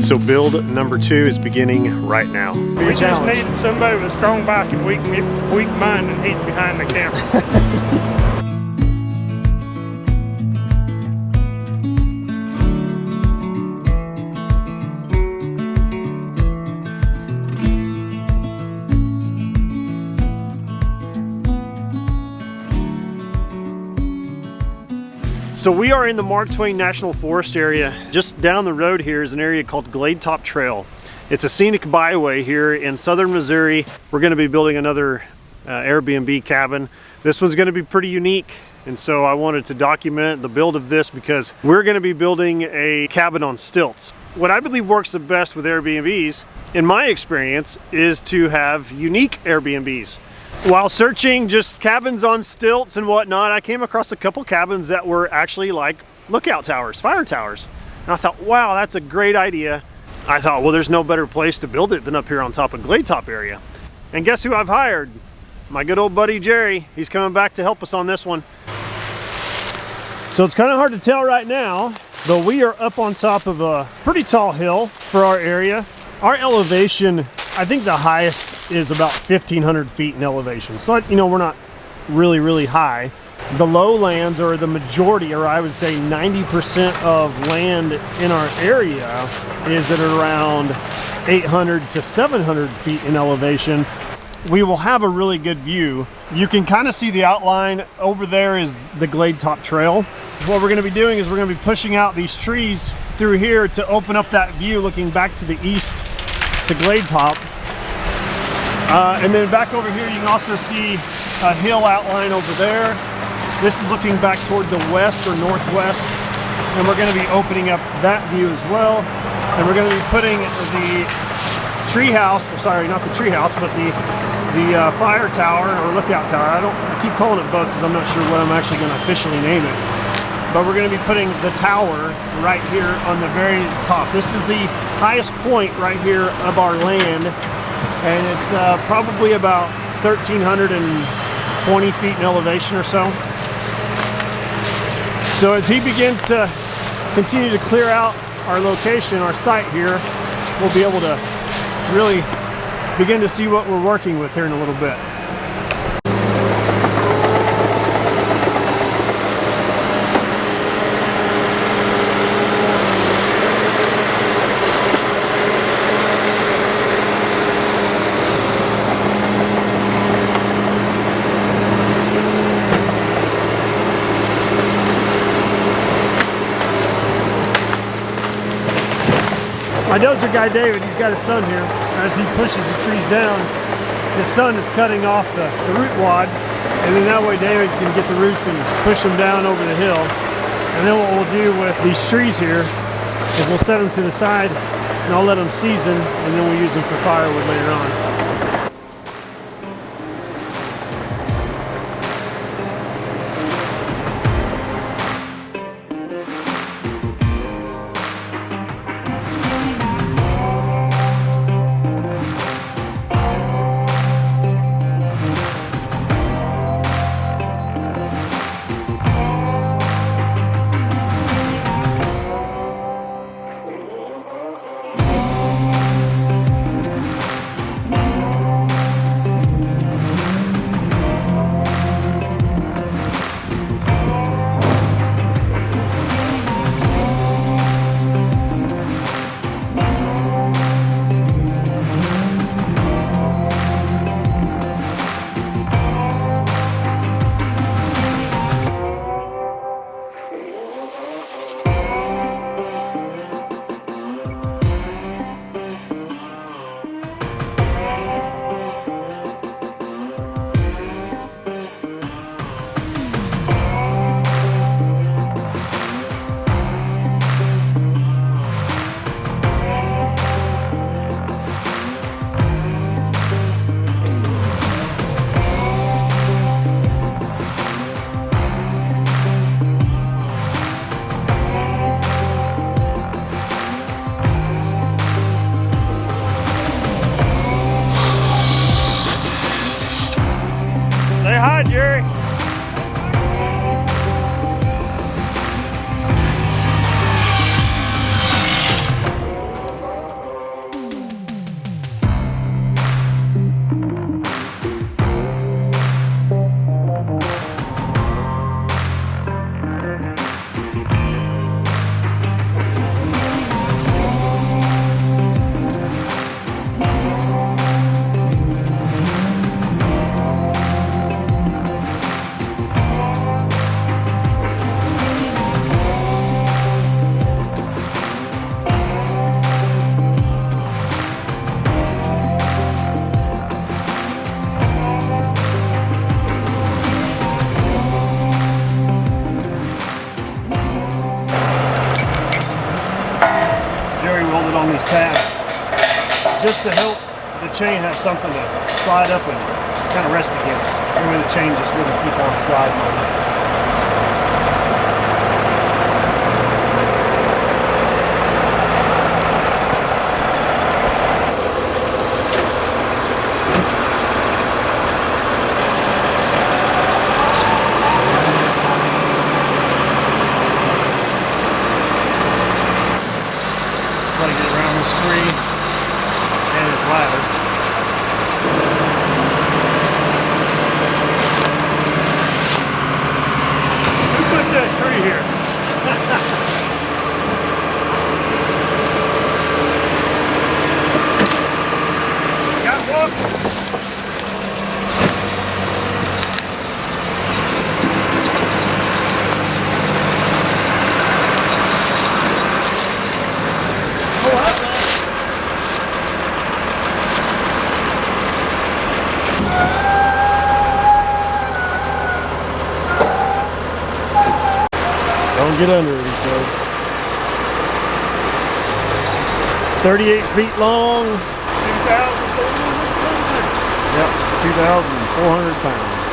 So build number 2 is beginning right now. We just need somebody with a strong back and weak mind, and he's behind the camera. So we are in the Mark Twain National Forest area. Just down the road here is an area called Glade Top Trail. It's a scenic byway here in southern Missouri. We're going to be building another Airbnb cabin. This one's going to be pretty unique, and so I wanted to document the build of this because we're going to be building a cabin on stilts. What I believe works the best with Airbnbs, in my experience, is to have unique Airbnbs. While searching just cabins on stilts and whatnot, I came across a couple cabins that were actually like lookout towers, fire towers. And I thought, wow, that's a great idea. I thought, well, there's no better place to build it than up here on top of Glade Top area. And guess who I've hired? My good old buddy Jerry. He's coming back to help us on this one. So it's kind of hard to tell right now, but we are up on top of a pretty tall hill for our area. Our elevation, I think the highest is about 1,500 feet in elevation. So, you know, we're not really high. The lowlands, or the majority, or I would say 90% of land in our area is at around 800 to 700 feet in elevation. We will have a really good view. You can kind of see the outline. Over there is the Glade Top Trail. What we're going to be doing is we're going to be pushing out these trees through here to open up that view looking back to the east to Glade Top. And then back over here you can also see a hill outline over there. This is looking back toward the west or northwest, and we're going to be opening up that view as well. And we're going to be putting the tree house, or sorry, not the tree house, but the fire tower or lookout tower. I keep calling it both because I'm not sure what I'm actually going to officially name it. But we're going to be putting the tower right here on the very top. This is the highest point right here of our land, and it's probably about 1,320 feet in elevation or so. So as he begins to continue to clear out our location, our site here, we'll be able to really begin to see what we're working with here in a little bit. My dozer guy David, he's got his son here. As he pushes the trees down, his son is cutting off the root wad, and then that way David can get the roots and push them down over the hill. And then what we'll do with these trees here is we'll set them to the side, and I'll let them season, and then we'll use them for firewood later on. weld it on these tabs just to help the chain have something to slide up and kind of rest against. That way the chain just wouldn't keep on sliding on it. Try to get around this tree and this ladder. Who put that tree here? Got one? Don't get under it, he says. 38 feet long. 2,400. Yep, 2,400 pounds.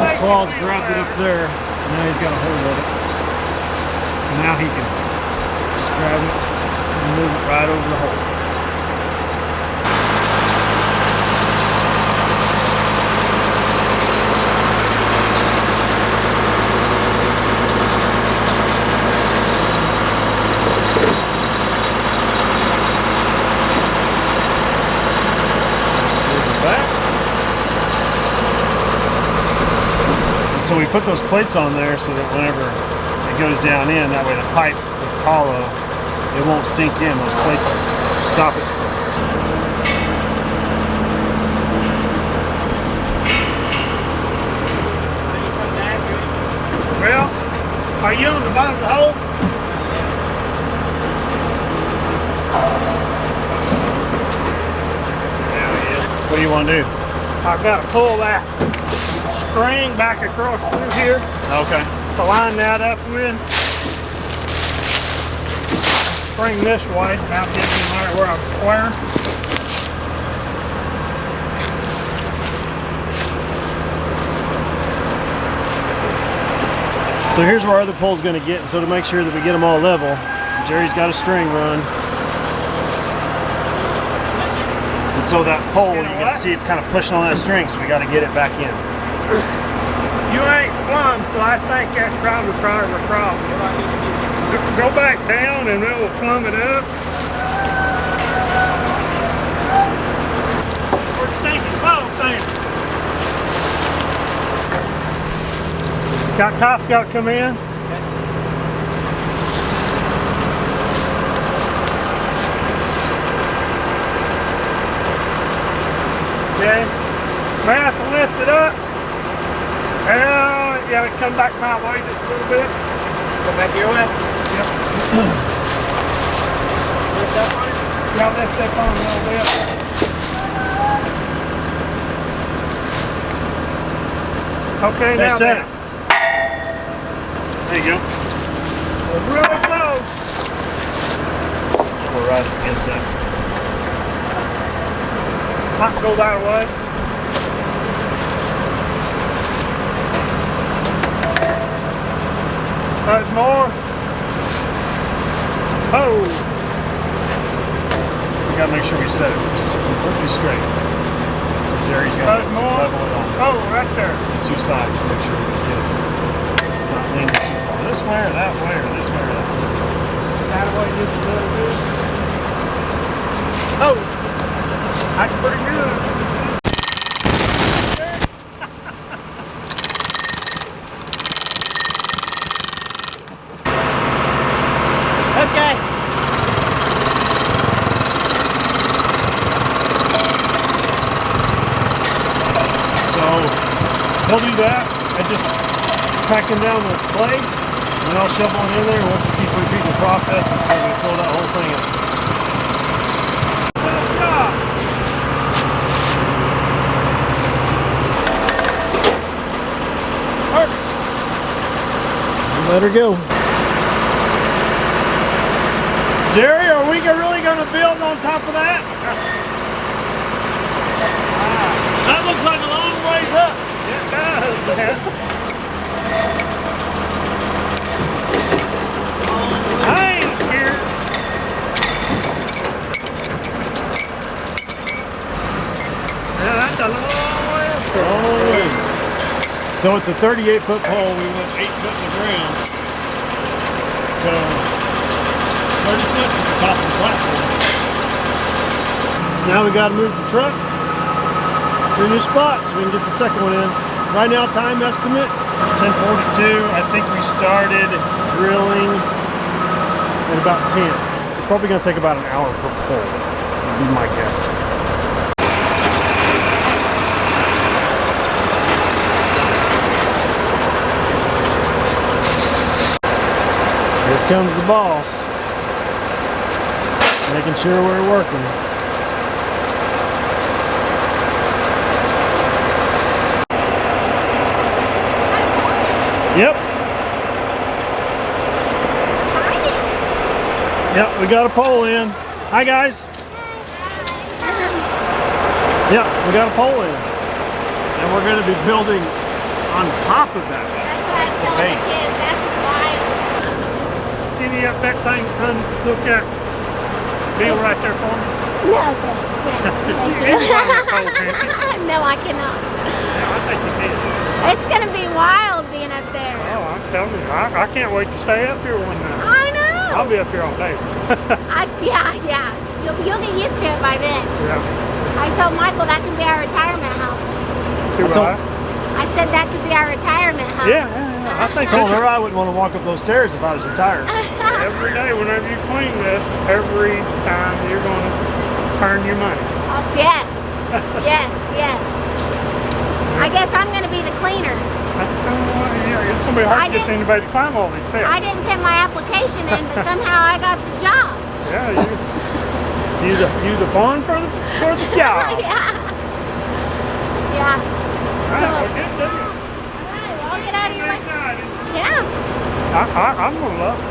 His claws grabbed it up there, so now he's got a hold of it. So now he can just grab it and move it right over the hole. So we put those plates on there so that whenever it goes down in, that way the pipe is hollow, it won't sink in. Those plates will stop it. Well, are you on the bottom of the hole? What do you want to do? I've got to pull that string back across through here Okay. to line that up with. String this way, now get me right where I'm square. So here's where our other pole's going to get. And so to make sure that we get them all level, Jerry's got a string run. And so that pole, you can see it's kind of pushing on that string, so we got to get it back in. You ain't plumb, so I think that's probably part of the problem. Go back down and it will plumb it up. We're stinking folks, ain't it? Got cops got to come in. Okay. May have to lift it up. Well, you gotta come back my way just a little bit. Come back your way? Yep. Lift up on it? Yeah, lift up on it a little bit. Okay, They now set then. it. There you go. We're really close. We're right against that. Might go that way. There's more. Oh! We gotta make sure we set it completely straight. So Jerry's got to There's more. level it on Oh, right there. the two sides to make sure we get it not leaning too far this way or that way or this way or that way. That way just a little bit. Oh! That's pretty good. Okay. So he'll do that and just packing down the clay, and I'll shovel it in there, and we'll just keep repeating the process until we fill that whole thing up. Let her go. Jerry, are we really going to build on top of that? That looks like a long ways up. It does, man. I ain't scared. Yeah, that's a long way up there. Long ways. So it's a 38-foot pole. We went 8 foot in the ground. So 30 foot to the top of the platform. So now we got to move the truck to a new spot so we can get the second one in. Right now, time estimate 10:42. I think we started drilling at about 10. It's probably going to take about an hour per pole, would be my guess. Here comes the boss, making sure we're working. Yep. Yep, we got a pole in. Hi guys. Yep, we got a pole in. And we're going to be building on top of that. That's the base. That's wild. Can you up that thing, son? Look at Bill right there for me. No, thank you. No, I cannot. Yeah, I think you can. It's going to be wild being up there. Oh, I'm telling you, I can't wait to stay up here one night. I know. I'll be up here all day. Yeah. You'll get used to it by then. Yeah. I told Michael that could be our retirement home. Do I? I said that could be our retirement home. Yeah. I think I told her I wouldn't want to walk up those stairs if I was retired. every day, whenever you clean this, every time you're going to earn your money. Oh, yes. Yes. I guess I'm going to be the cleaner. Yeah, it's going to be hard to get anybody to climb all these stairs. I didn't put my application in, but somehow I got the job. Yeah, you the born for the job. Yeah. All right, well, good deal. All right, well, I'll get out of your way. Excited. Yeah. I'm going to love it.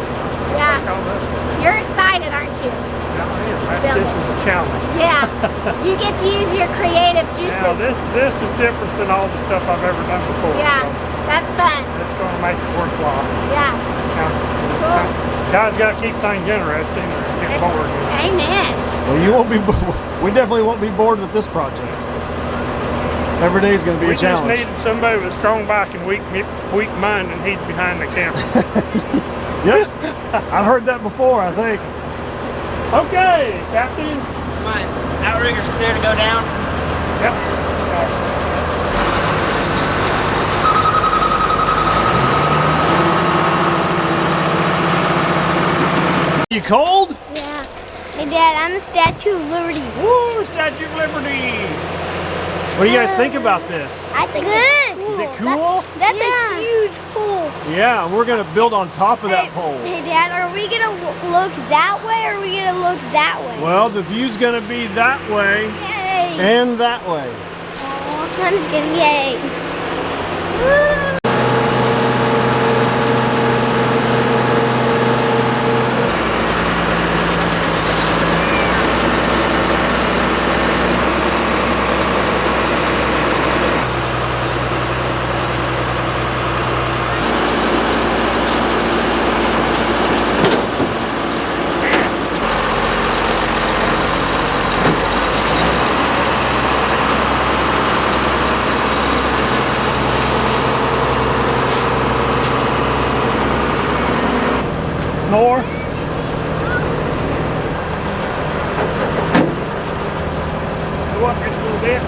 Yeah. You're excited, aren't you? This is a challenge. Yeah. You get to use your creative juices. Now, this is different than all the stuff I've ever done before. Yeah. So That's fun. it's going to make it worthwhile. Yeah. Cool. Guys got to keep things interesting or get bored. Amen. Well, you won't be. We definitely won't be bored with this project. Every day is going to be a challenge. We just needed somebody with a strong back and weak mind, and he's behind the camera. Yep, I've heard that before. I think. Okay, Captain. Fine. Outrigger's clear to go down. Yep. You cold? Yeah. Hey, Dad, I'm the Statue of Liberty. Woo, Statue of Liberty! What do you guys think about this? I think it's cool. Is it cool? That's a huge pool. Yeah, we're gonna build on top of that pole. Hey, Dad, are we gonna look that way or are we gonna look that way? Well, the view's gonna be that way Yay! and that way. Oh, I'm just gonna yay. More. Go up just a little bit.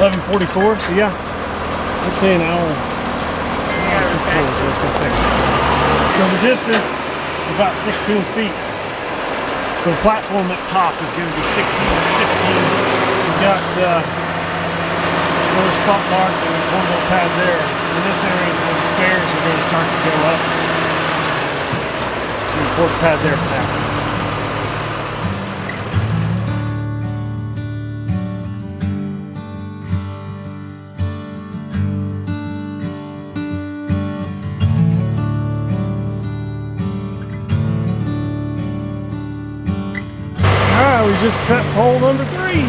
11:44. So yeah, let's say an hour. So the distance is about 16 feet. So the platform at top is going to be 16 and 16. We've got those spot marks and a one more pad there. In this area is where the stairs are going to start to go up. So we pour the pad there for now. We just set pole number 3.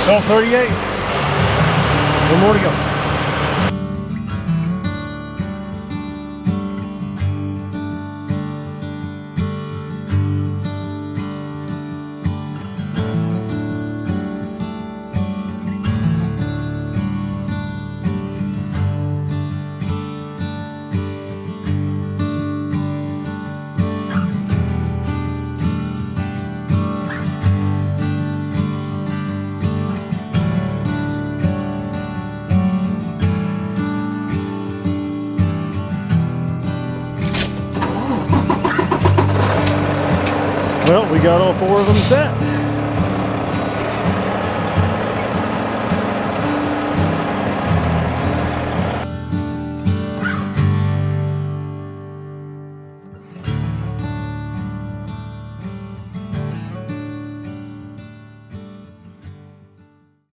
12:38. One more to go. Well, we got all 4 of them set.